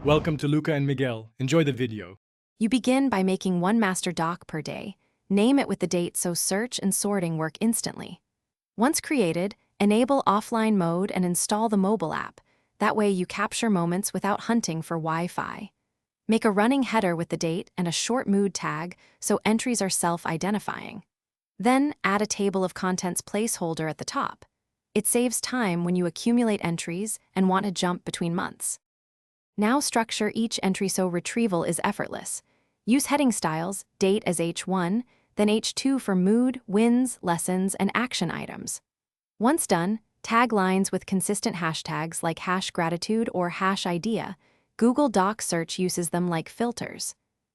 Welcome to Luca and Miguel. Enjoy the video. You begin by making one master doc per day. Name it with the date so search and sorting work instantly. Once created, enable offline mode and install the mobile app. That way you capture moments without hunting for Wi-Fi. Make a running header with the date and a short mood tag so entries are self-identifying. Then add a table of contents placeholder at the top. It saves time when you accumulate entries and want to jump between months. Now structure each entry so retrieval is effortless. Use heading styles, date as H1, then H2 for mood, wins, lessons, and action items. Once done, tag lines with consistent hashtags like #gratitude or #idea. Google Doc search uses them like filters.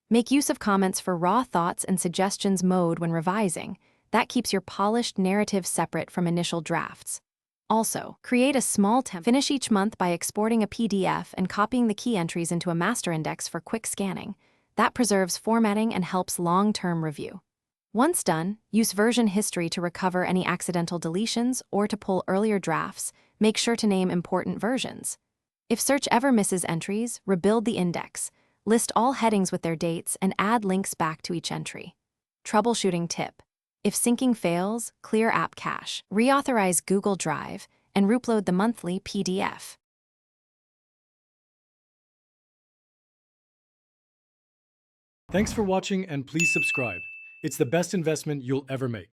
Make use of comments for raw thoughts and suggestions mode when revising. That keeps your polished narrative separate from initial drafts. Also, create a small template. Finish each month by exporting a PDF and copying the key entries into a master index for quick scanning. That preserves formatting and helps long-term review. Once done, use version history to recover any accidental deletions or to pull earlier drafts. Make sure to name important versions. If search ever misses entries, rebuild the index. List all headings with their dates and add links back to each entry. Troubleshooting tip. If syncing fails, clear app cache, reauthorize Google Drive, and reupload the monthly PDF. Thanks for watching and please subscribe. It's the best investment you'll ever make.